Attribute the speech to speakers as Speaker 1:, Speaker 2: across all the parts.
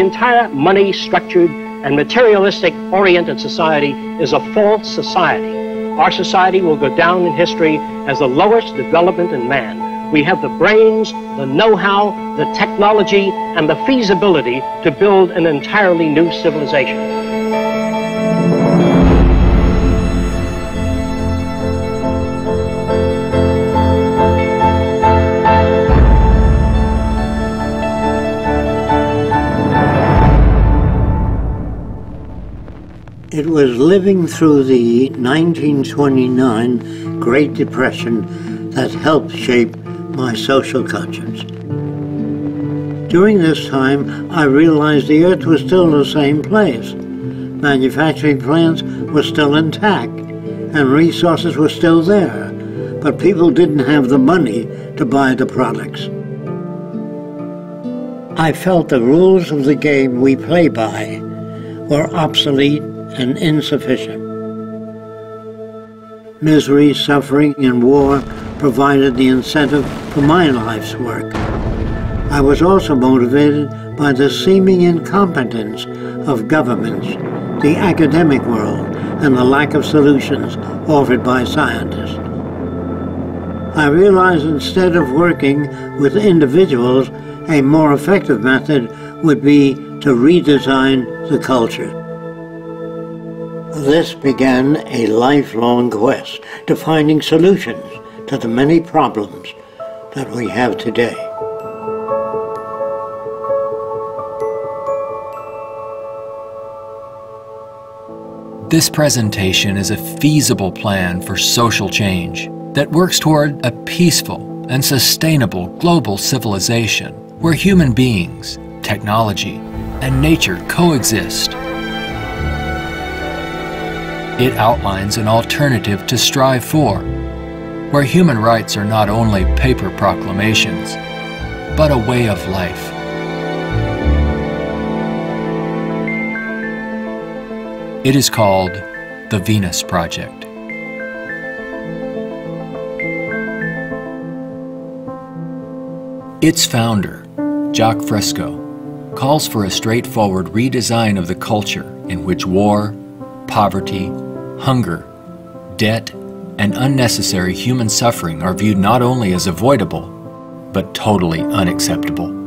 Speaker 1: entire money-structured and materialistic-oriented society is a false society. Our society will go down in history as the lowest development in man. We have the brains, the know-how, the technology, and the feasibility to build an entirely new civilization.
Speaker 2: It was living through the 1929 Great Depression that helped shape my social conscience. During this time, I realized the Earth was still the same place. Manufacturing plants were still intact, and resources were still there, but people didn't have the money to buy the products. I felt the rules of the game we play by were obsolete and insufficient. Misery, suffering, and war provided the incentive for my life's work. I was also motivated by the seeming incompetence of governments, the academic world, and the lack of solutions offered by scientists. I realized instead of working with individuals, a more effective method would be to redesign the culture. This began a lifelong quest to finding solutions to the many problems that we have today.
Speaker 3: This presentation is a feasible plan for social change that works toward a peaceful and sustainable global civilization where human beings, technology, and nature coexist. It outlines an alternative to strive for, where human rights are not only paper proclamations, but a way of life. It is called the Venus Project. Its founder, Jacques Fresco, calls for a straightforward redesign of the culture in which war, poverty, hunger, debt, and unnecessary human suffering are viewed not only as avoidable, but totally unacceptable.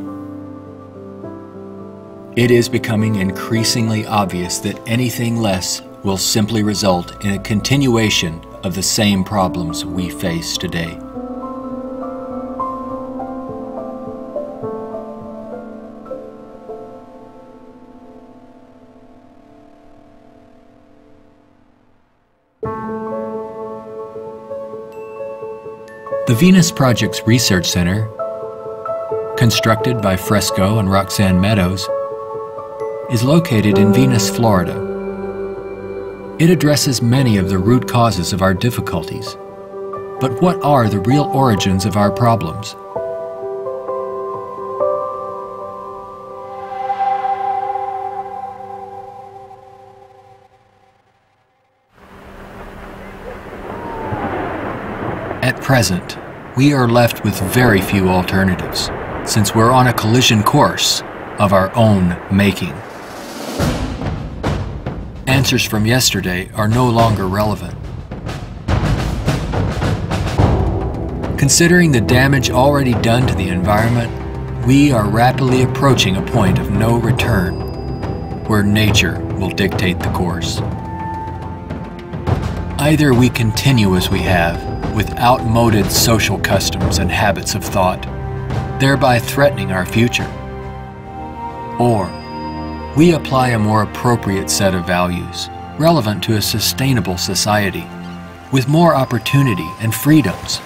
Speaker 3: It is becoming increasingly obvious that anything less will simply result in a continuation of the same problems we face today. The Venus Project's Research Center, constructed by Fresco and Roxanne Meadows, is located in Venus, Florida. It addresses many of the root causes of our difficulties. But what are the real origins of our problems? At present, we are left with very few alternatives, since we're on a collision course of our own making. Answers from yesterday are no longer relevant. Considering the damage already done to the environment, we are rapidly approaching a point of no return, where nature will dictate the course. Either we continue as we have, with outmoded social customs and habits of thought, thereby threatening our future, or we apply a more appropriate set of values, relevant to a sustainable society, with more opportunity and freedoms.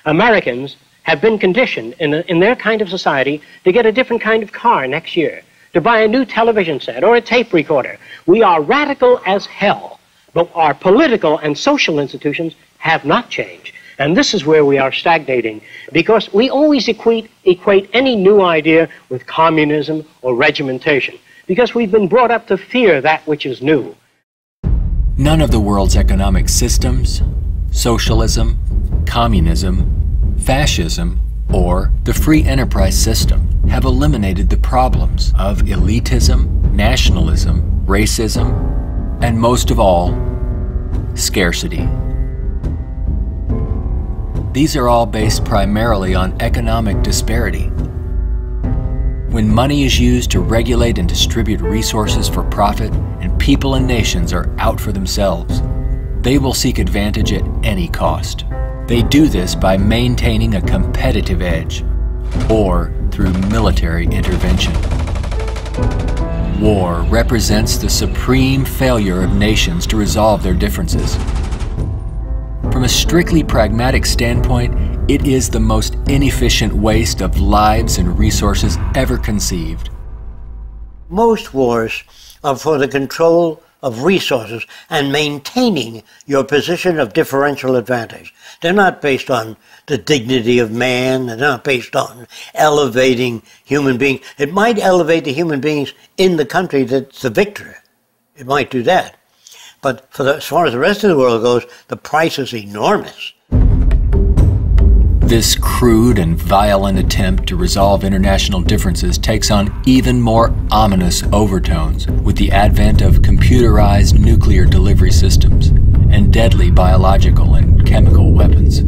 Speaker 1: Americans have been conditioned in their kind of society to get a different kind of car next year, to buy a new television set or a tape recorder. We are radical as hell, but our political and social institutions have not changed. And this is where we are stagnating, because we always equate any new idea with communism or regimentation, because we've been brought up to fear that which is new.
Speaker 3: None of the world's economic systems, socialism, communism, fascism, or the free enterprise system have eliminated the problems of elitism, nationalism, racism, and most of all, scarcity. These are all based primarily on economic disparity. When money is used to regulate and distribute resources for profit, and people and nations are out for themselves, they will seek advantage at any cost. They do this by maintaining a competitive edge, or through military intervention. War represents the supreme failure of nations to resolve their differences. From a strictly pragmatic standpoint, it is the most inefficient waste of lives and resources ever conceived.
Speaker 2: Most wars are for the control of resources and maintaining your position of differential advantage. They're not based on the dignity of man. They're not based on elevating human beings. It might elevate the human beings in the country that's the victor. It might do that. But as far as the rest of the world goes, the price is enormous.
Speaker 3: This crude and violent attempt to resolve international differences takes on even more ominous overtones with the advent of computerized nuclear delivery systems and deadly biological and chemical weapons.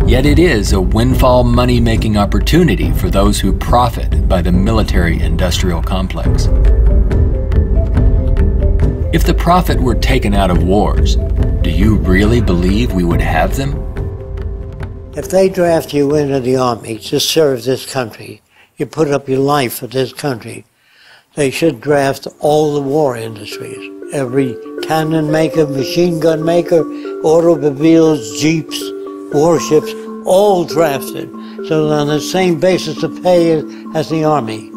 Speaker 3: Yet it is a windfall money-making opportunity for those who profit by the military-industrial complex. If the profit were taken out of wars, do you really believe we would have them?
Speaker 2: If they draft you into the army to serve this country, you put up your life for this country, they should draft all the war industries. Every cannon maker, machine gun maker, automobiles, jeeps, warships, all drafted, so that on the same basis of pay as the army.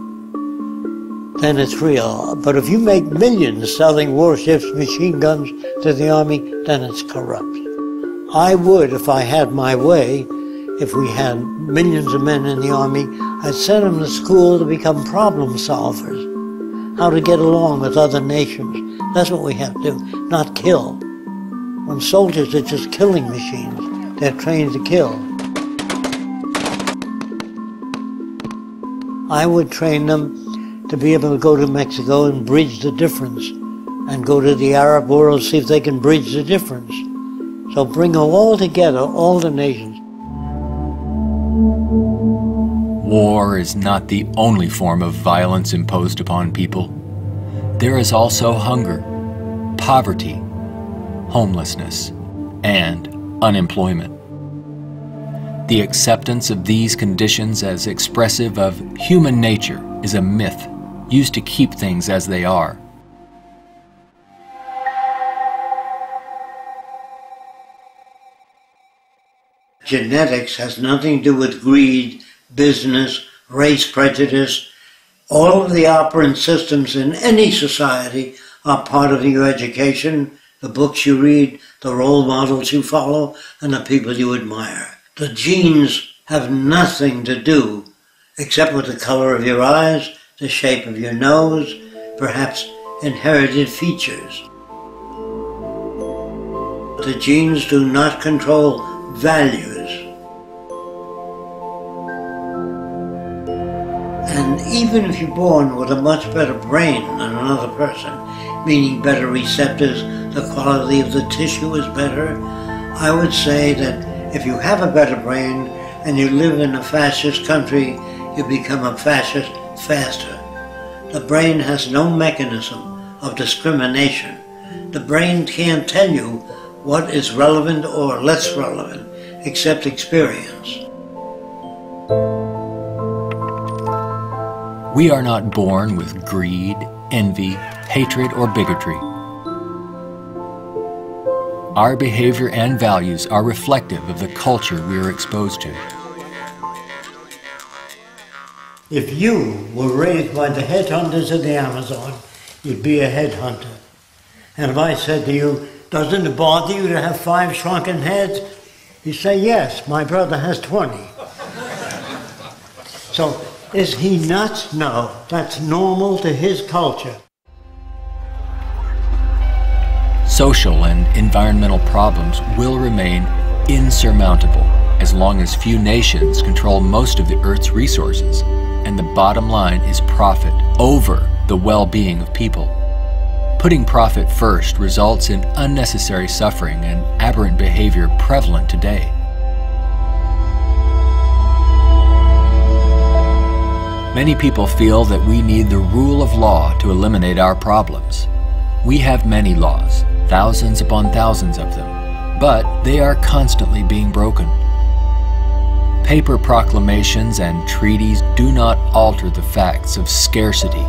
Speaker 2: Then it's real. But if you make millions selling warships, machine guns to the army, then it's corrupt. I would, if I had my way, if we had millions of men in the army, I'd send them to school to become problem solvers. How to get along with other nations. That's what we have to do, not kill. When soldiers are just killing machines, they're trained to kill. I would train them to be able to go to Mexico and bridge the difference, and go to the Arab world, see if they can bridge the difference. So bring them all together, all the nations.
Speaker 3: War is not the only form of violence imposed upon people. There is also hunger, poverty, homelessness, and unemployment. The acceptance of these conditions as expressive of human nature is a myth used to keep things as they are.
Speaker 2: Genetics has nothing to do with greed, business, race prejudice. All of the operant systems in any society are part of your education, the books you read, the role models you follow, and the people you admire. The genes have nothing to do except with the color of your eyes, the shape of your nose, perhaps inherited features. The genes do not control values. And even if you're born with a much better brain than another person, meaning better receptors, the quality of the tissue is better, I would say that if you have a better brain and you live in a fascist country, you become a fascist faster. The brain has no mechanism of discrimination. The brain can't tell you what is relevant or less relevant, except experience.
Speaker 3: We are not born with greed, envy, hatred, or bigotry. Our behavior and values are reflective of the culture we are exposed to.
Speaker 2: If you were raised by the headhunters of the Amazon, you'd be a headhunter. And if I said to you, doesn't it bother you to have 5 shrunken heads? You say, yes, my brother has 20. So, is he nuts? No, that's normal to his culture.
Speaker 3: social and environmental problems will remain insurmountable as long as few nations control most of the Earth's resources, and the bottom line is profit over the well-being of people. Putting profit first results in unnecessary suffering and aberrant behavior prevalent today. Many people feel that we need the rule of law to eliminate our problems. We have many laws, thousands upon thousands of them, but they are constantly being broken. Paper proclamations and treaties do not alter the facts of scarcity,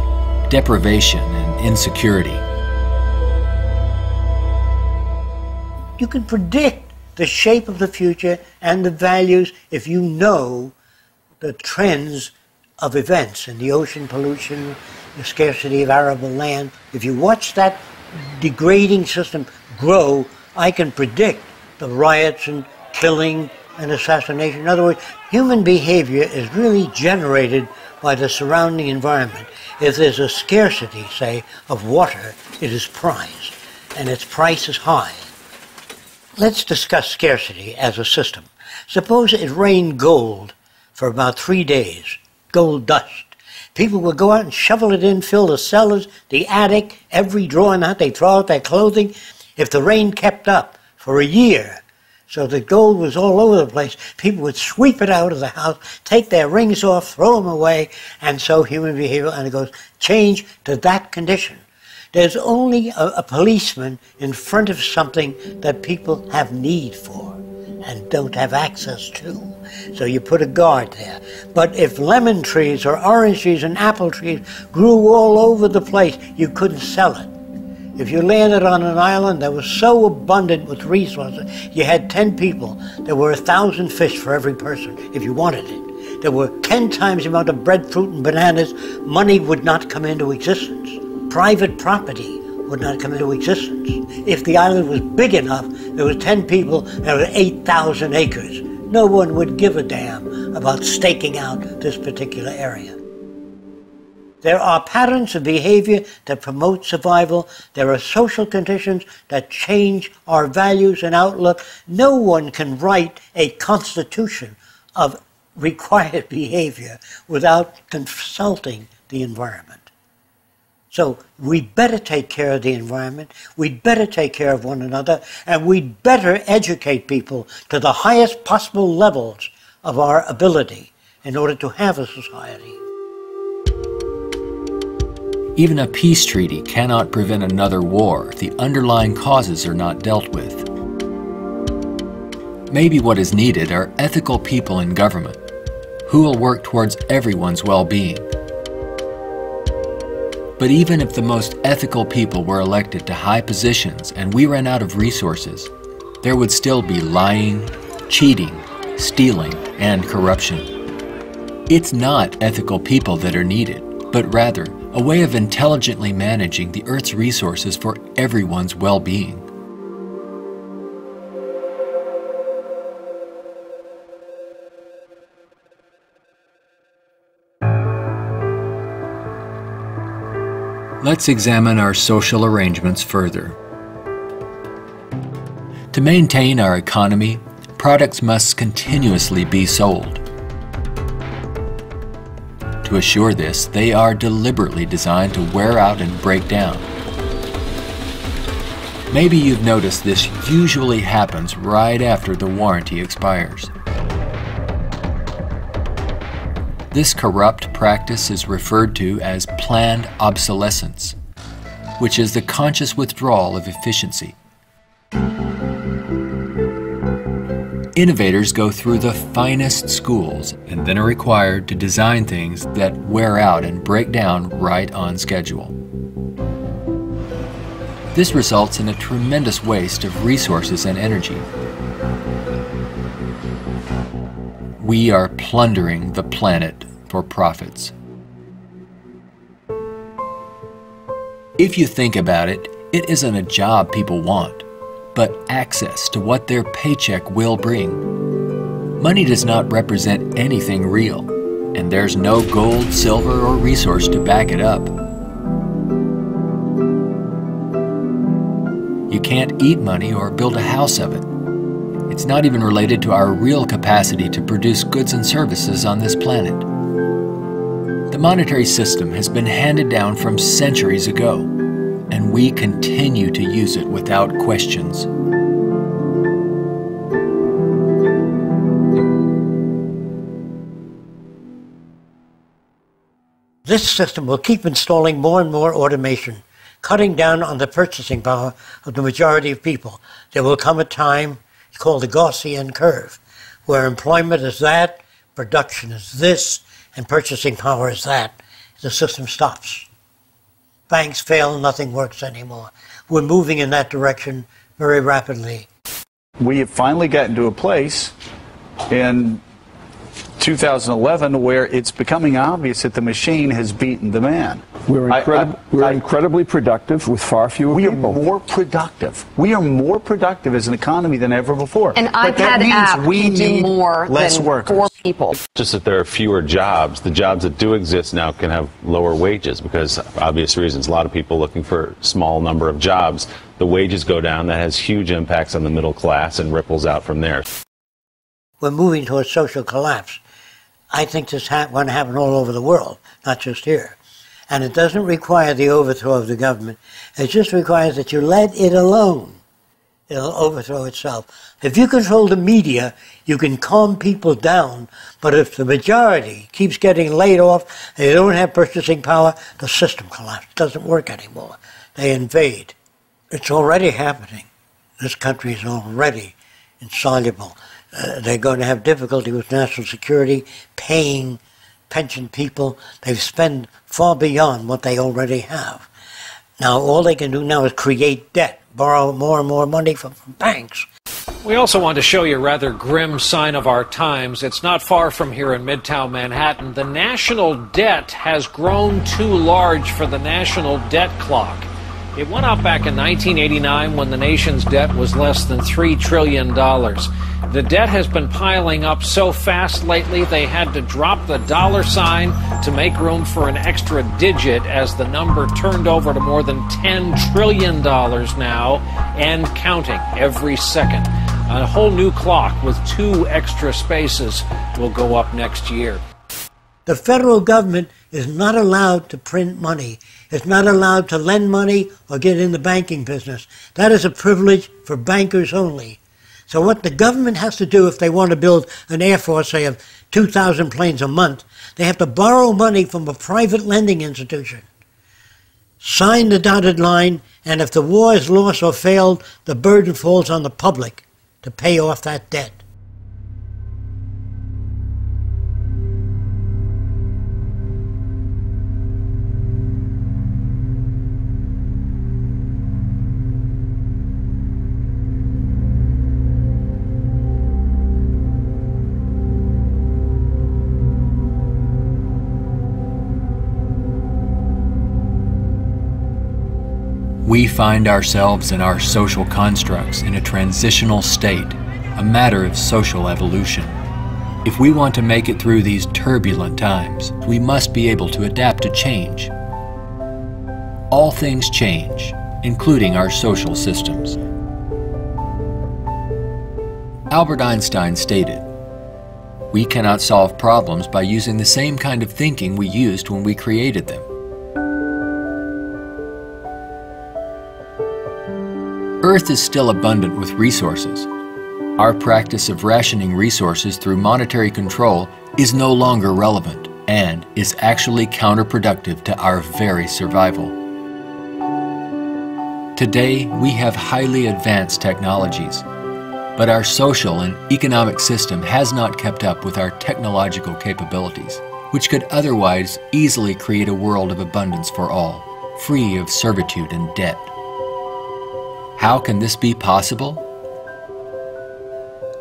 Speaker 3: deprivation, and insecurity.
Speaker 2: You can predict the shape of the future and the values if you know the trends of events in the ocean pollution, the scarcity of arable land. If you watch that degrading system grow, I can predict the riots and killing and assassination. In other words, human behavior is really generated by the surrounding environment. If there's a scarcity, say, of water, it is prized, and its price is high. Let's discuss scarcity as a system. Suppose it rained gold for about 3 days, gold dust. People would go out and shovel it in, fill the cellars, the attic, every drawer in that. They throw out their clothing. If the rain kept up for a year, so the gold was all over the place, people would sweep it out of the house, take their rings off, throw them away, and so human behavior undergoes change to that condition. There's only a policeman in front of something that people have need for and don't have access to. So you put a guard there. But if lemon trees or orange trees and apple trees grew all over the place, you couldn't sell it. If you landed on an island that was so abundant with resources, you had 10 people, there were 1,000 fish for every person if you wanted it. There were 10 times the amount of breadfruit and bananas, money would not come into existence. Private property would not come into existence. If the island was big enough, there were 10 people, there were 8,000 acres. No one would give a damn about staking out this particular area. There are patterns of behavior that promote survival. There are social conditions that change our values and outlook. No one can write a constitution of required behavior without consulting the environment. So we'd better take care of the environment, we'd better take care of one another, and we'd better educate people to the highest possible levels of our ability in order to have a society.
Speaker 3: Even a peace treaty cannot prevent another war if the underlying causes are not dealt with. Maybe what is needed are ethical people in government who will work towards everyone's well-being. But even if the most ethical people were elected to high positions and we ran out of resources, there would still be lying, cheating, stealing, and corruption. It's not ethical people that are needed, but rather a way of intelligently managing the Earth's resources for everyone's well-being. Let's examine our social arrangements further. To maintain our economy, products must continuously be sold. To assure this, they are deliberately designed to wear out and break down. Maybe you've noticed this usually happens right after the warranty expires. This corrupt practice is referred to as planned obsolescence, which is the conscious withdrawal of efficiency. Innovators go through the finest schools and then are required to design things that wear out and break down right on schedule. This results in a tremendous waste of resources and energy. We are plundering the planet for profits. If you think about it, it isn't a job people want, but access to what their paycheck will bring. Money does not represent anything real, and there's no gold, silver, or resource to back it up. You can't eat money or build a house of it. It's not even related to our real capacity to produce goods and services on this planet. The monetary system has been handed down from centuries ago, and we continue to use it without questions.
Speaker 2: This system will keep installing more and more automation, cutting down on the purchasing power of the majority of people. There will come a time, it's called the Gaussian curve, where employment is that, production is this, and purchasing power is that. The system stops. Banks fail, nothing works anymore. We're moving in that direction very rapidly.
Speaker 4: We have finally gotten to a place in 2011 where it's becoming obvious that the machine has beaten the man.
Speaker 5: We're incredibly productive with far fewer people.
Speaker 4: We are more productive. We are more productive as an economy than ever before.
Speaker 6: An iPad app can do more than
Speaker 4: workers.
Speaker 6: 4 people.
Speaker 7: Just that there are fewer jobs. The jobs that do exist now can have lower wages because of obvious reasons. A lot of people looking for a small number of jobs. The wages go down. That has huge impacts on the middle class and ripples out from there.
Speaker 2: We're moving towards social collapse. I think this going to happen all over the world, not just here. And it doesn't require the overthrow of the government. It just requires that you let it alone. It'll overthrow itself. If you control the media, you can calm people down. But if the majority keeps getting laid off, they don't have purchasing power, the system collapses. It doesn't work anymore. They invade. It's already happening. This country is already insoluble. They're going to have difficulty with national security, paying pension people. They've spent far beyond what they already have. Now, all they can do now is create debt, borrow more and more money from banks.
Speaker 8: We also want to show you a rather grim sign of our times. It's not far from here in Midtown Manhattan. The national debt has grown too large for the national debt clock. It went up back in 1989 when the nation's debt was less than $3 trillion. The debt has been piling up so fast lately they had to drop the dollar sign to make room for an extra digit as the number turned over to more than $10 trillion now and counting every second. A whole new clock with 2 extra spaces will go up next year.
Speaker 2: The federal government is not allowed to print money. It's not allowed to lend money or get in the banking business. That is a privilege for bankers only. So what the government has to do if they want to build an air force, say, of 2,000 planes a month, they have to borrow money from a private lending institution, sign the dotted line, and if the war is lost or failed, the burden falls on the public to pay off that debt.
Speaker 3: We find ourselves and our social constructs in a transitional state, a matter of social evolution. If we want to make it through these turbulent times, we must be able to adapt to change. All things change, including our social systems. Albert Einstein stated, "We cannot solve problems by using the same kind of thinking we used when we created them." Earth is still abundant with resources. Our practice of rationing resources through monetary control is no longer relevant and is actually counterproductive to our very survival. Today, we have highly advanced technologies, but our social and economic system has not kept up with our technological capabilities, which could otherwise easily create a world of abundance for all, free of servitude and debt. How can this be possible?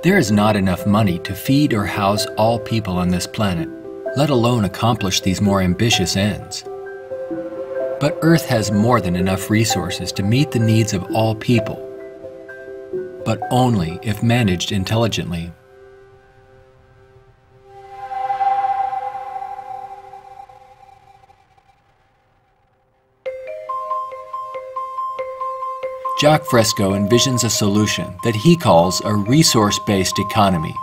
Speaker 3: There is not enough money to feed or house all people on this planet, let alone accomplish these more ambitious ends. But Earth has more than enough resources to meet the needs of all people, but only if managed intelligently. Jacques Fresco envisions a solution that he calls a resource-based economy.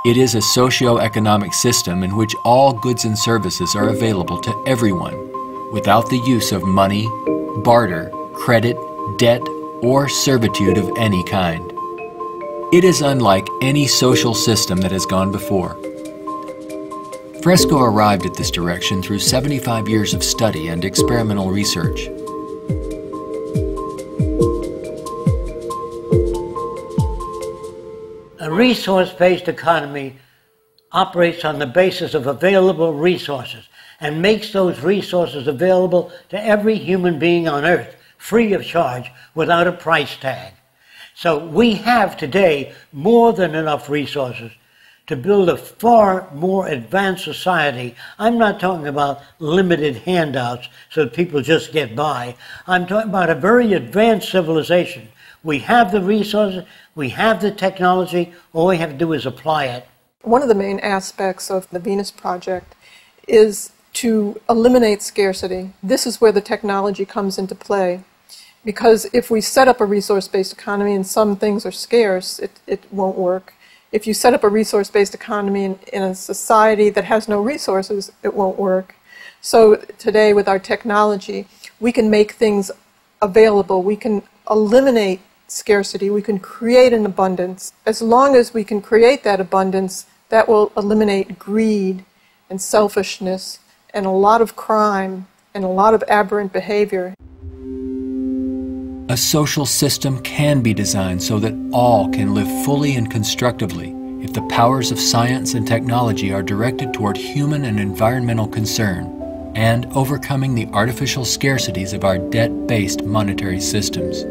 Speaker 3: It is a socio-economic system in which all goods and services are available to everyone, without the use of money, barter, credit, debt, or servitude of any kind. It is unlike any social system that has gone before. Fresco arrived at this direction through 75 years of study and experimental research.
Speaker 2: A resource-based economy operates on the basis of available resources and makes those resources available to every human being on Earth, free of charge, without a price tag. So we have today more than enough resources to build a far more advanced society. I'm not talking about limited handouts so that people just get by. I'm talking about a very advanced civilization. We have the resources, we have the technology, all we have to do is apply it.
Speaker 9: One of the main aspects of the Venus Project is to eliminate scarcity. This is where the technology comes into play. Because if we set up a resource-based economy and some things are scarce, it won't work. If you set up a resource-based economy in a society that has no resources, it won't work. So today with our technology, we can make things available. We can eliminate scarcity. We can create an abundance. As long as we can create that abundance, that will eliminate greed and selfishness and a lot of crime and a lot of aberrant behavior.
Speaker 3: A social system can be designed so that all can live fully and constructively if the powers of science and technology are directed toward human and environmental concern and overcoming the artificial scarcities of our debt-based monetary systems.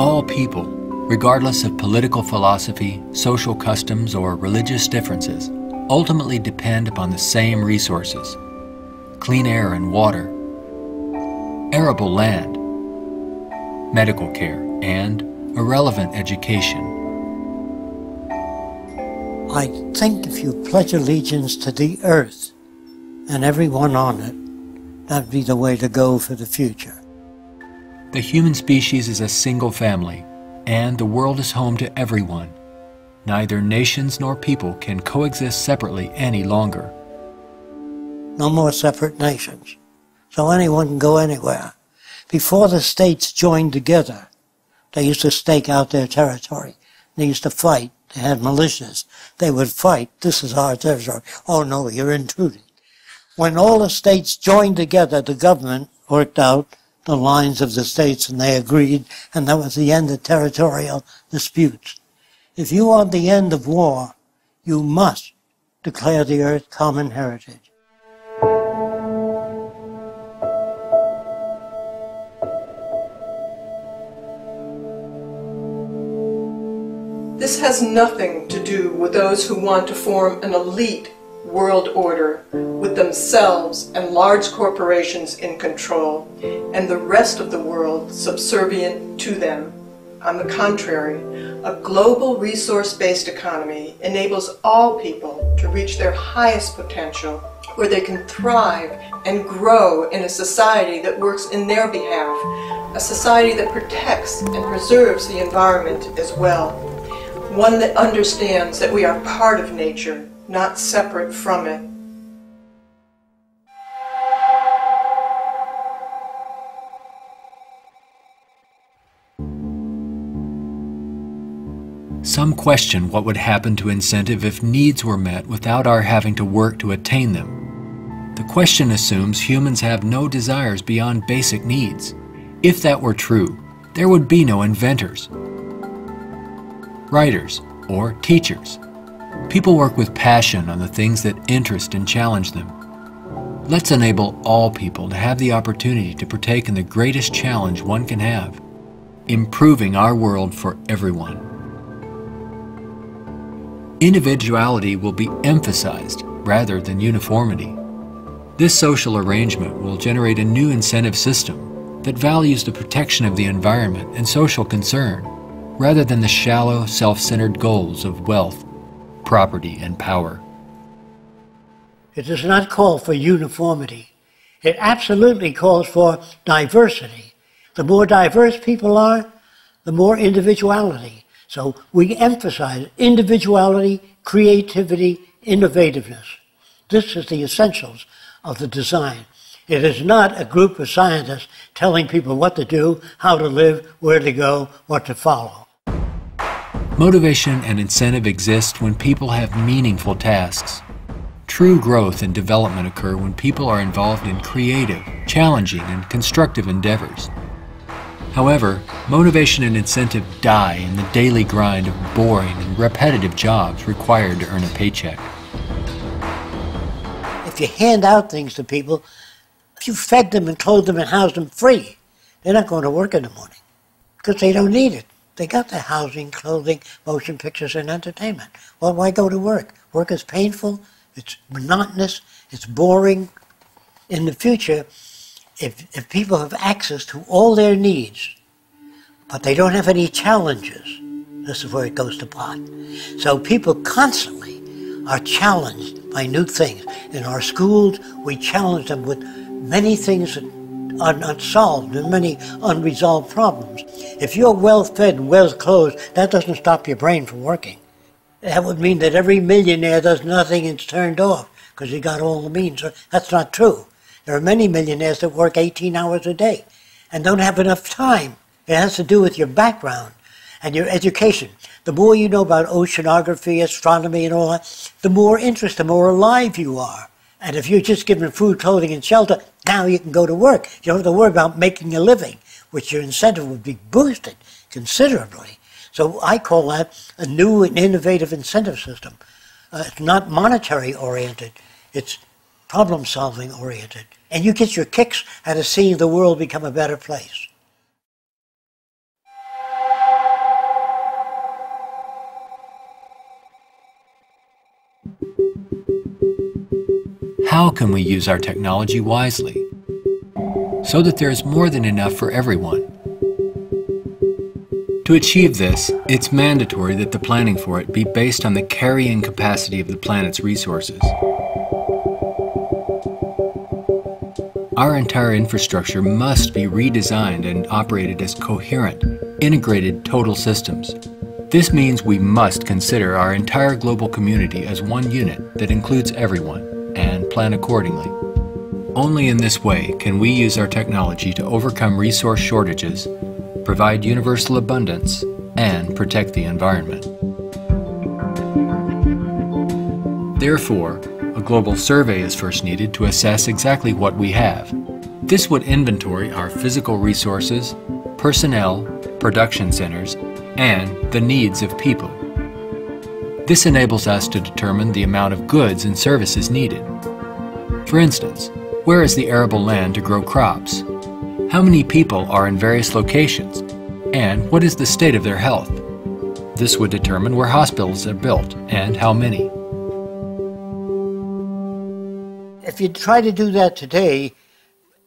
Speaker 3: All people, regardless of political philosophy, social customs, or religious differences, ultimately depend upon the same resources: clean air and water, arable land, medical care, and a relevant education.
Speaker 2: I think if you pledge allegiance to the earth and everyone on it, that'd be the way to go for the future.
Speaker 3: The human species is a single family, and the world is home to everyone. Neither nations nor people can coexist separately any longer.
Speaker 2: No more separate nations, so anyone can go anywhere. Before the states joined together, they used to stake out their territory. They used to fight. They had militias. They would fight. This is our territory. Oh no, you're intruding. When all the states joined together, the government worked out the lines of the states and they agreed, and that was the end of territorial disputes. If you want the end of war, you must declare the earth common heritage.
Speaker 9: This has nothing to do with those who want to form an elite world order with themselves and large corporations in control and the rest of the world subservient to them. On the contrary, a global resource-based economy enables all people to reach their highest potential, where they can thrive and grow in a society that works in their behalf, a society that protects and preserves the environment as well, one that understands that we are part of nature, not separate from it.
Speaker 3: Some question what would happen to incentive if needs were met without our having to work to attain them. The question assumes humans have no desires beyond basic needs. If that were true, there would be no inventors, writers, or teachers. People work with passion on the things that interest and challenge them. Let's enable all people to have the opportunity to partake in the greatest challenge one can have, improving our world for everyone. Individuality will be emphasized rather than uniformity. This social arrangement will generate a new incentive system that values the protection of the environment and social concern, rather than the shallow, self-centered goals of wealth, property, and power.
Speaker 2: It does not call for uniformity. It absolutely calls for diversity. The more diverse people are, the more individuality. So we emphasize individuality, creativity, innovativeness. This is the essentials of the design. It is not a group of scientists telling people what to do, how to live, where to go, what to follow.
Speaker 3: Motivation and incentive exist when people have meaningful tasks. True growth and development occur when people are involved in creative, challenging, and constructive endeavors. However, motivation and incentive die in the daily grind of boring and repetitive jobs required to earn a paycheck.
Speaker 2: If you hand out things to people, if you fed them and clothed them and housed them free, they're not going to work in the morning because they don't need it. They got their housing, clothing, motion pictures, and entertainment. Well, why go to work? Work is painful, it's monotonous, it's boring. In the future, if people have access to all their needs, but they don't have any challenges, this is where it goes to pot. So people constantly are challenged by new things. In our schools, we challenge them with many things that are unsolved and many unresolved problems. If you're well-fed and well-clothed, that doesn't stop your brain from working. That would mean that every millionaire does nothing and is turned off because he got all the means. That's not true. There are many millionaires that work 18 hours a day and don't have enough time. It has to do with your background and your education. The more you know about oceanography, astronomy, and all that, the more interested, the more alive you are. And if you're just given food, clothing, and shelter, now you can go to work. You don't have to worry about making a living, which your incentive would be boosted considerably. So I call that a new and innovative incentive system. It's not monetary oriented, it's problem solving oriented. And you get your kicks out of seeing the world become a better place.
Speaker 3: How can we use our technology wisely so that there is more than enough for everyone? To achieve this, it's mandatory that the planning for it be based on the carrying capacity of the planet's resources. Our entire infrastructure must be redesigned and operated as coherent, integrated total systems. This means we must consider our entire global community as one unit that includes everyone, and plan accordingly. Only in this way can we use our technology to overcome resource shortages, provide universal abundance, and protect the environment. Therefore, a global survey is first needed to assess exactly what we have. This would inventory our physical resources, personnel, production centers, and the needs of people. This enables us to determine the amount of goods and services needed. For instance, where is the arable land to grow crops? How many people are in various locations? And what is the state of their health? This would determine where hospitals are built and how many.
Speaker 2: If you try to do that today,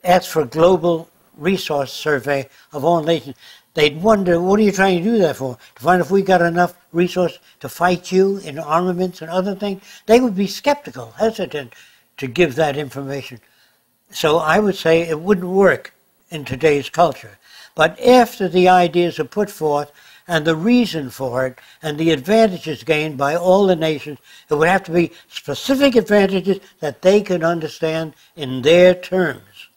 Speaker 2: ask for a global resource survey of all nations, they'd wonder, what are you trying to do that for? To find if we got enough resource to fight you in armaments and other things? They would be skeptical, hesitant to give that information. So I would say it wouldn't work in today's culture. But after the ideas are put forth and the reason for it and the advantages gained by all the nations, it would have to be specific advantages that they can understand in their terms.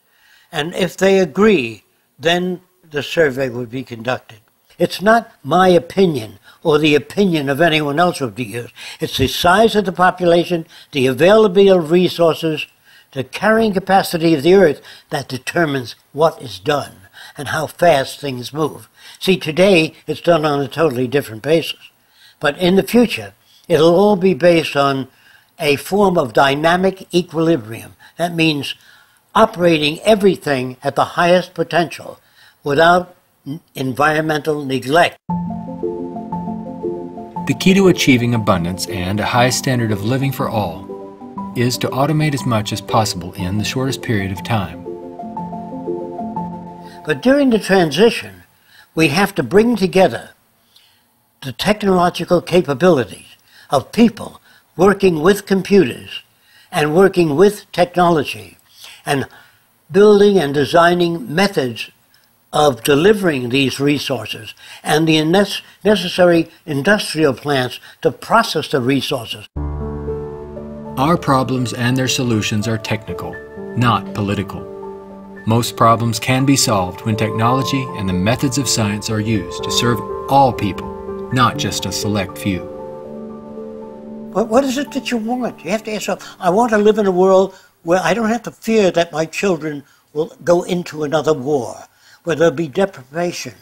Speaker 2: And if they agree, then the survey would be conducted. It's not my opinion or the opinion of anyone else would be used. It's the size of the population, the availability of resources, the carrying capacity of the earth that determines what is done and how fast things move. See, today it's done on a totally different basis. But in the future, it'll all be based on a form of dynamic equilibrium. That means operating everything at the highest potential without environmental neglect.
Speaker 3: The key to achieving abundance and a high standard of living for all is to automate as much as possible in the shortest period of time.
Speaker 2: But during the transition, we have to bring together the technological capabilities of people working with computers and working with technology and building and designing methods of delivering these resources and the necessary industrial plants to process the resources.
Speaker 3: Our problems and their solutions are technical, not political. Most problems can be solved when technology and the methods of science are used to serve all people, not just a select few.
Speaker 2: But what is it that you want? You have to ask yourself, I want to live in a world where I don't have to fear that my children will go into another war, where there'll be deprivation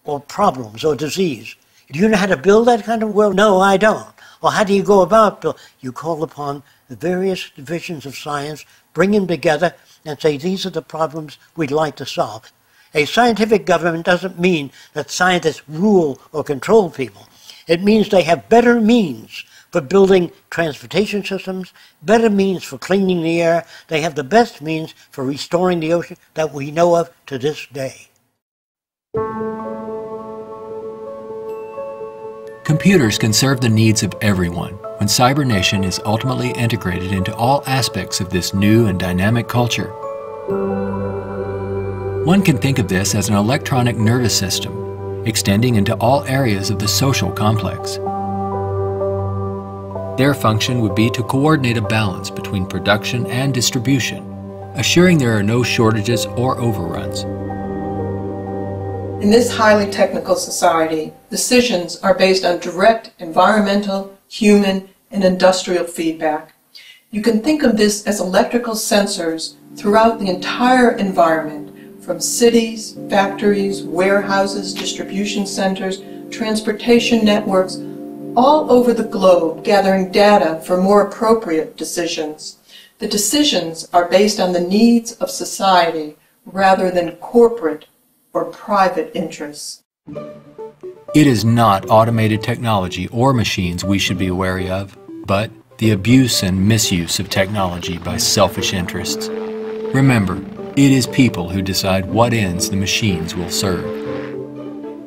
Speaker 2: or problems or disease. Do you know how to build that kind of world? No, I don't. Well, how do you go about it? You call upon the various divisions of science, bring them together, and say, these are the problems we'd like to solve. A scientific government doesn't mean that scientists rule or control people. It means they have better means for building transportation systems, better means for cleaning the air. They have the best means for restoring the ocean that we know of to this day.
Speaker 3: Computers can serve the needs of everyone when CyberNation is ultimately integrated into all aspects of this new and dynamic culture. One can think of this as an electronic nervous system, extending into all areas of the social complex. Their function would be to coordinate a balance between production and distribution, assuring there are no shortages or overruns.
Speaker 9: In this highly technical society, decisions are based on direct environmental, human, and industrial feedback. You can think of this as electrical sensors throughout the entire environment, from cities, factories, warehouses, distribution centers, transportation networks, all over the globe, gathering data for more appropriate decisions. The decisions are based on the needs of society rather than corporate or private interests.
Speaker 3: It is not automated technology or machines we should be wary of, but the abuse and misuse of technology by selfish interests. Remember, it is people who decide what ends the machines will serve.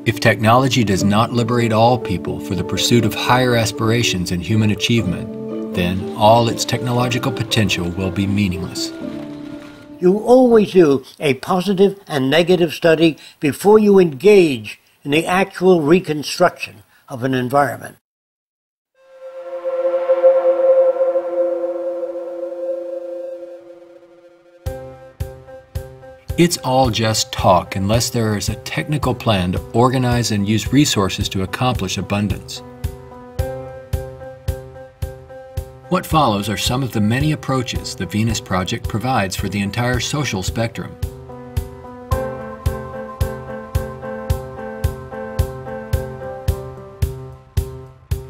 Speaker 3: If technology does not liberate all people for the pursuit of higher aspirations and human achievement, then all its technological potential will be meaningless.
Speaker 2: You always do a positive and negative study before you engage in the actual reconstruction of an environment.
Speaker 3: It's all just talk unless there is a technical plan to organize and use resources to accomplish abundance. What follows are some of the many approaches the Venus Project provides for the entire social spectrum.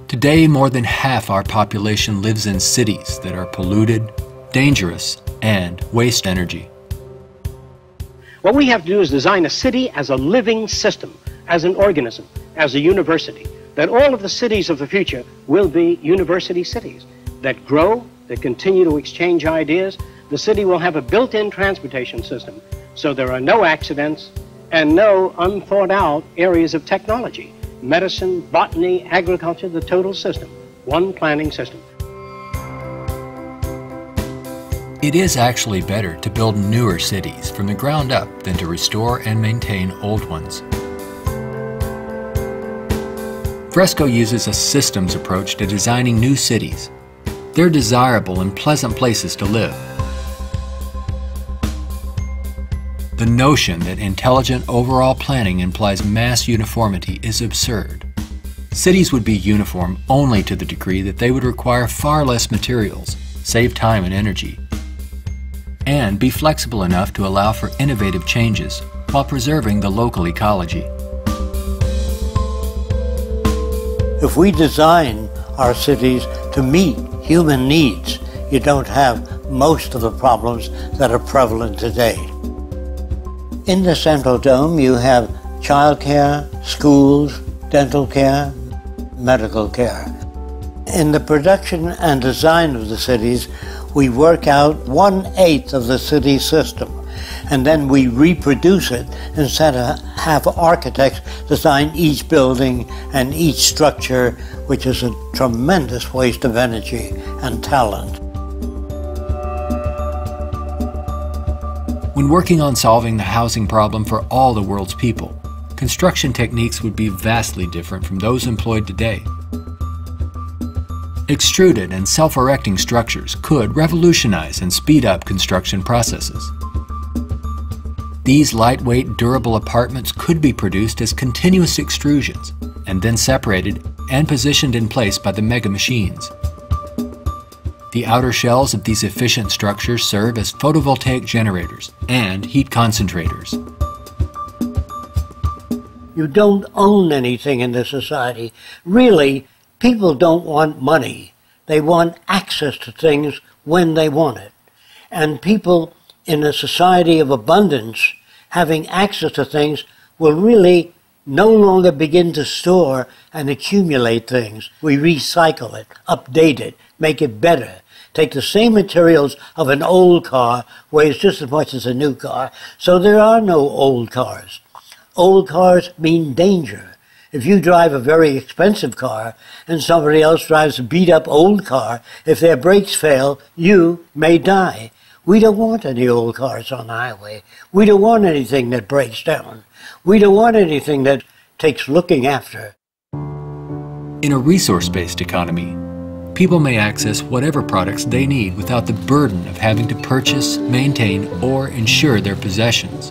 Speaker 3: Today, more than half our population lives in cities that are polluted, dangerous, and waste energy.
Speaker 1: What we have to do is design a city as a living system, as an organism, as a university, that all of the cities of the future will be university cities that grow, that continue to exchange ideas. The city will have a built-in transportation system, so there are no accidents and no unthought out areas of technology. Medicine, botany, agriculture, the total system, one planning system.
Speaker 3: It is actually better to build newer cities from the ground up than to restore and maintain old ones. Fresco uses a systems approach to designing new cities. They're desirable and pleasant places to live. The notion that intelligent overall planning implies mass uniformity is absurd. Cities would be uniform only to the degree that they would require far less materials, save time and energy, and be flexible enough to allow for innovative changes while preserving the local ecology.
Speaker 2: If we design our cities to meet human needs, you don't have most of the problems that are prevalent today. In the Central Dome, you have childcare, schools, dental care, medical care. In the production and design of the cities, we work out 1/8 of the city system, and then we reproduce it instead of have architects design each building and each structure, which is a tremendous waste of energy and talent.
Speaker 3: When working on solving the housing problem for all the world's people, construction techniques would be vastly different from those employed today. Extruded and self-erecting structures could revolutionize and speed up construction processes. These lightweight, durable apartments could be produced as continuous extrusions and then separated and positioned in place by the mega machines. The outer shells of these efficient structures serve as photovoltaic generators and heat concentrators.
Speaker 2: You don't own anything in this society. Really, people don't want money. They want access to things when they want it. And people in a society of abundance, having access to things, will really no longer begin to store and accumulate things. We recycle it, update it, make it better. Take the same materials of an old car, weighs just as much as a new car, so there are no old cars. Old cars mean danger. If you drive a very expensive car and somebody else drives a beat-up old car, if their brakes fail, you may die. We don't want any old cars on the highway. We don't want anything that breaks down. We don't want anything that takes looking after.
Speaker 3: In a resource-based economy, people may access whatever products they need without the burden of having to purchase, maintain, or insure their possessions.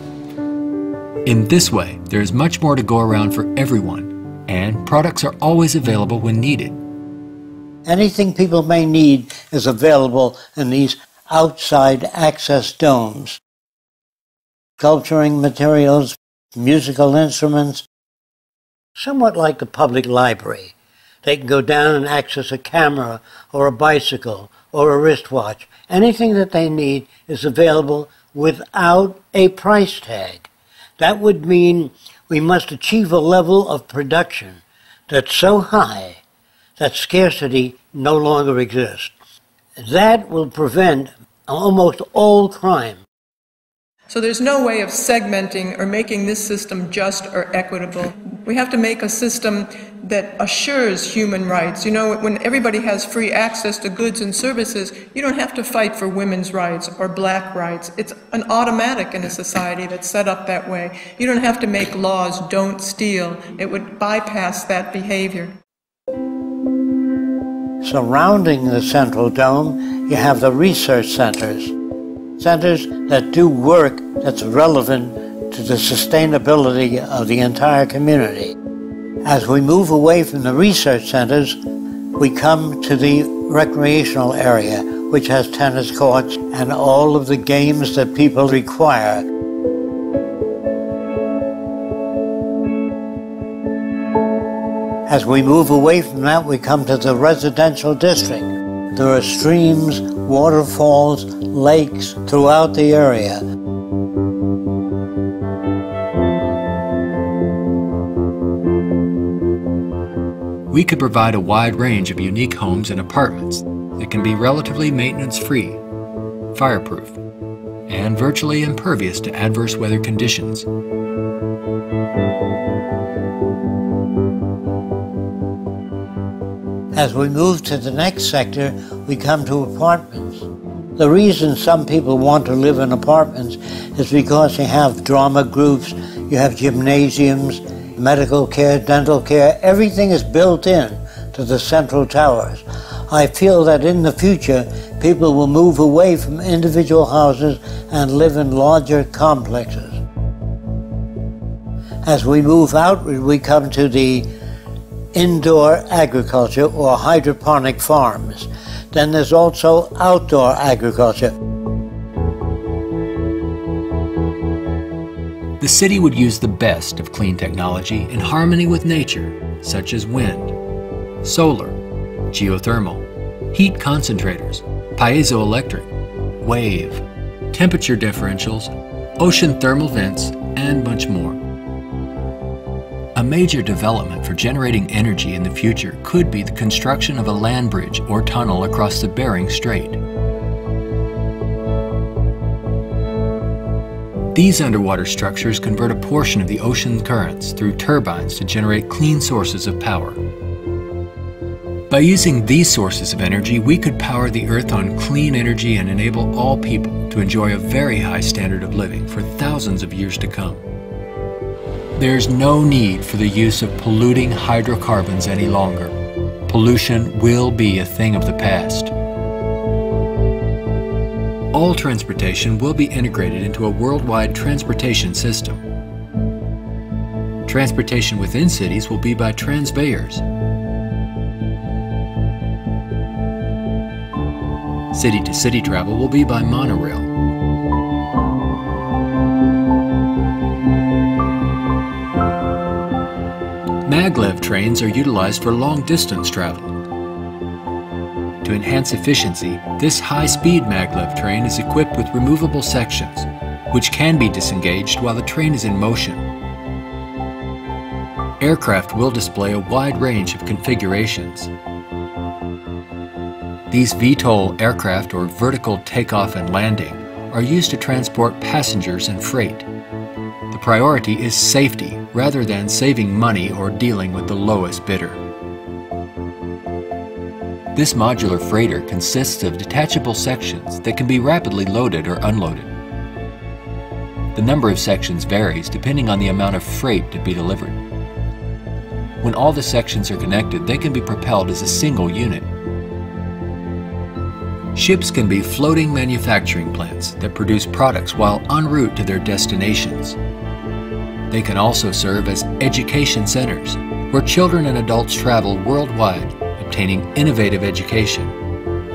Speaker 3: In this way, there is much more to go around for everyone, and products are always available when needed.
Speaker 2: Anything people may need is available in these outside access domes. Sculpturing materials, musical instruments, somewhat like the public library. They can go down and access a camera or a bicycle or a wristwatch. Anything that they need is available without a price tag. That would mean we must achieve a level of production that's so high that scarcity no longer exists. That will prevent almost all crime.
Speaker 9: So there's no way of segmenting or making this system just or equitable. We have to make a system that assures human rights. You know, when everybody has free access to goods and services, you don't have to fight for women's rights or black rights. It's an automatic in a society that's set up that way. You don't have to make laws, don't steal. It would bypass that behavior.
Speaker 2: Surrounding the central dome, you have the research centers. Centers that do work that's relevant to the sustainability of the entire community. As we move away from the research centers, we come to the recreational area, which has tennis courts and all of the games that people require. As we move away from that, we come to the residential district. There are streams, waterfalls, lakes throughout the area.
Speaker 3: We could provide a wide range of unique homes and apartments that can be relatively maintenance-free, fireproof, and virtually impervious to adverse weather conditions.
Speaker 2: As we move to the next sector, we come to apartments. The reason some people want to live in apartments is because you have drama groups, you have gymnasiums, medical care, dental care, everything is built in to the central towers. I feel that in the future, people will move away from individual houses and live in larger complexes. As we move outward, we come to the indoor agriculture or hydroponic farms. Then there's also outdoor agriculture.
Speaker 3: The city would use the best of clean technology in harmony with nature, such as wind, solar, geothermal, heat concentrators, piezoelectric, wave, temperature differentials, ocean thermal vents, and much more. A major development for generating energy in the future could be the construction of a land bridge or tunnel across the Bering Strait. These underwater structures convert a portion of the ocean currents through turbines to generate clean sources of power. By using these sources of energy, we could power the Earth on clean energy and enable all people to enjoy a very high standard of living for thousands of years to come. There's no need for the use of polluting hydrocarbons any longer. Pollution will be a thing of the past. All transportation will be integrated into a worldwide transportation system. Transportation within cities will be by transveyors. City-to-city travel will be by monorail. Maglev trains are utilized for long-distance travel. To enhance efficiency, this high-speed maglev train is equipped with removable sections, which can be disengaged while the train is in motion. Aircraft will display a wide range of configurations. These VTOL aircraft, or vertical takeoff and landing, are used to transport passengers and freight. The priority is safety rather than saving money or dealing with the lowest bidder. This modular freighter consists of detachable sections that can be rapidly loaded or unloaded. The number of sections varies depending on the amount of freight to be delivered. When all the sections are connected, they can be propelled as a single unit. Ships can be floating manufacturing plants that produce products while en route to their destinations. They can also serve as education centers, where children and adults travel worldwide, obtaining innovative education,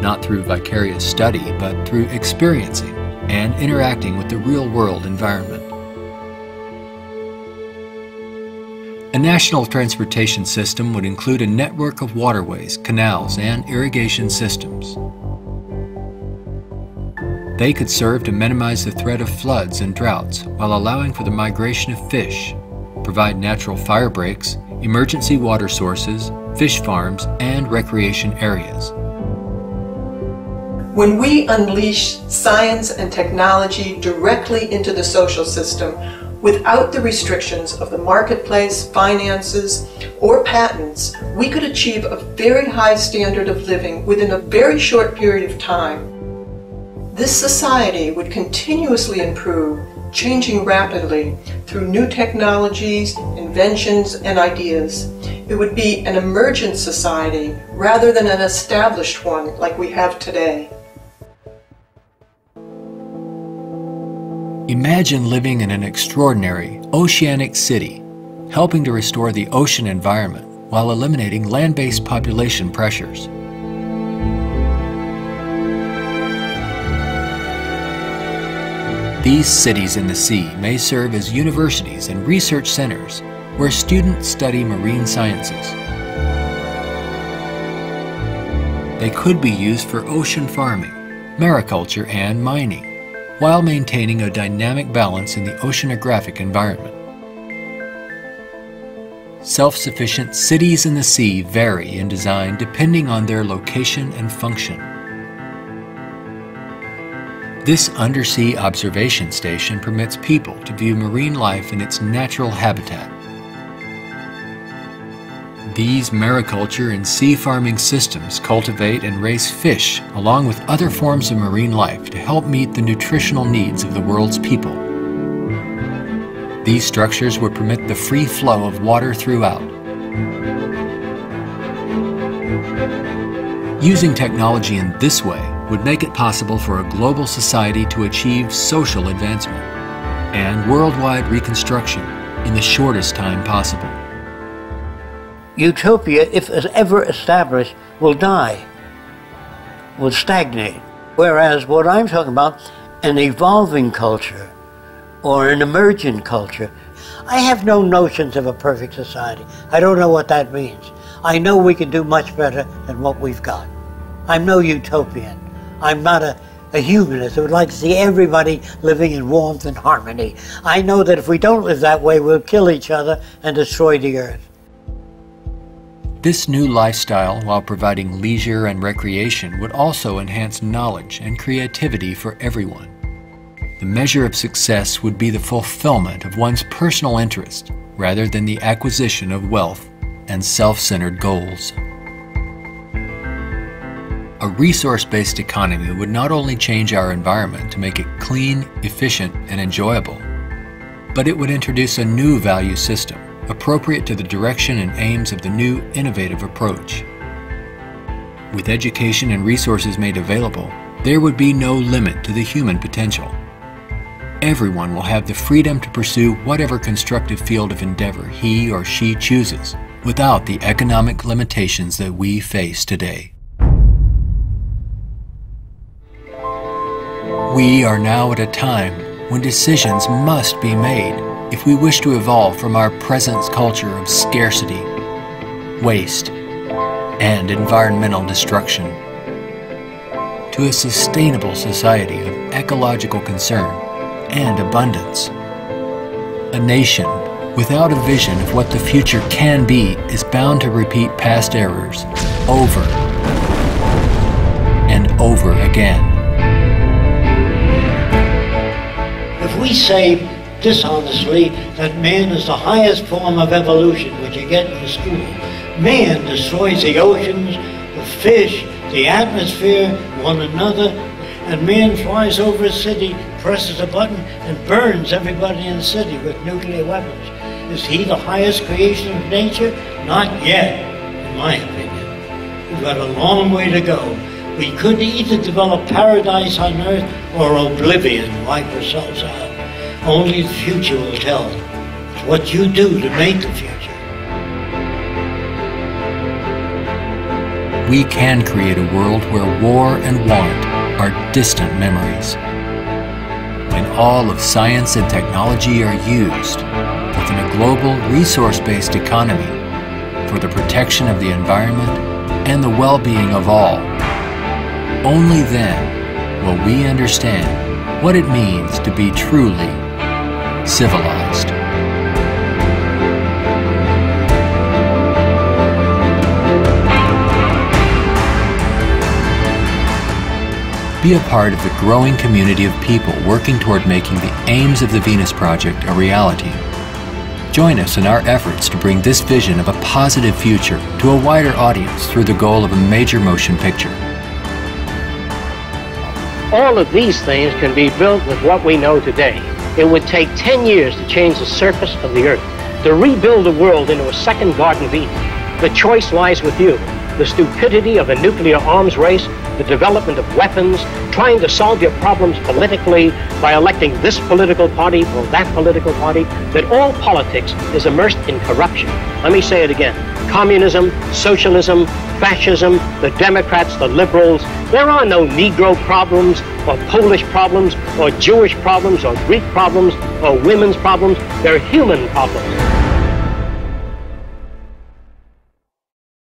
Speaker 3: not through vicarious study, but through experiencing and interacting with the real-world environment. A national transportation system would include a network of waterways, canals, and irrigation systems. They could serve to minimize the threat of floods and droughts while allowing for the migration of fish, provide natural fire breaks, emergency water sources, fish farms, and recreation areas.
Speaker 9: When we unleash science and technology directly into the social system without the restrictions of the marketplace, finances, or patents, we could achieve a very high standard of living within a very short period of time. This society would continuously improve, changing rapidly through new technologies, inventions, and ideas. It would be an emergent society rather than an established one like we have today.
Speaker 3: Imagine living in an extraordinary oceanic city, helping to restore the ocean environment while eliminating land-based population pressures. These cities in the sea may serve as universities and research centers where students study marine sciences. They could be used for ocean farming, mariculture, and mining, while maintaining a dynamic balance in the oceanographic environment. Self-sufficient cities in the sea vary in design depending on their location and function. This undersea observation station permits people to view marine life in its natural habitat. These mariculture and sea farming systems cultivate and raise fish along with other forms of marine life to help meet the nutritional needs of the world's people. These structures would permit the free flow of water throughout. Using technology in this way would make it possible for a global society to achieve social advancement and worldwide reconstruction in the shortest time possible.
Speaker 2: Utopia, if it's ever established, will die, will stagnate. Whereas what I'm talking about, an evolving culture or an emergent culture, I have no notions of a perfect society. I don't know what that means. I know we can do much better than what we've got. I'm no utopian. I'm not a humanist who would like to see everybody living in warmth and harmony. I know that if we don't live that way, we'll kill each other and destroy the earth.
Speaker 3: This new lifestyle, while providing leisure and recreation, would also enhance knowledge and creativity for everyone. The measure of success would be the fulfillment of one's personal interest rather than the acquisition of wealth and self-centered goals. A resource-based economy would not only change our environment to make it clean, efficient, and enjoyable, but it would introduce a new value system, appropriate to the direction and aims of the new innovative approach. With education and resources made available, there would be no limit to the human potential. Everyone will have the freedom to pursue whatever constructive field of endeavor he or she chooses, without the economic limitations that we face today. We are now at a time when decisions must be made if we wish to evolve from our present culture of scarcity, waste, and environmental destruction to a sustainable society of ecological concern and abundance. A nation without a vision of what the future can be is bound to repeat past errors over and over again.
Speaker 2: If we say dishonestly that man is the highest form of evolution which you get in school, man destroys the oceans, the fish, the atmosphere, one another, and man flies over a city, presses a button, and burns everybody in the city with nuclear weapons. Is he the highest creation of nature? Not yet, in my opinion. We've got a long way to go. We could either develop paradise on earth or oblivion, wipe ourselves out. Only the future will tell. It's what you do to make the future.
Speaker 3: We can create a world where war and want are distant memories. When all of science and technology are used within a global resource-based economy for the protection of the environment and the well-being of all, only then will we understand what it means to be truly civilized. Be a part of the growing community of people working toward making the aims of the Venus Project a reality. Join us in our efforts to bring this vision of a positive future to a wider audience through the goal of a major motion picture.
Speaker 1: All of these things can be built with what we know today. It would take 10 years to change the surface of the earth, to rebuild the world into a second Garden of Eden. The choice lies with you. The stupidity of a nuclear arms race, the development of weapons, trying to solve your problems politically by electing this political party or that political party, that all politics is immersed in corruption. Let me say it again. Communism, socialism, fascism, the Democrats, the liberals, there are no Negro problems or Polish problems or Jewish problems or Greek problems or women's problems. They're human problems.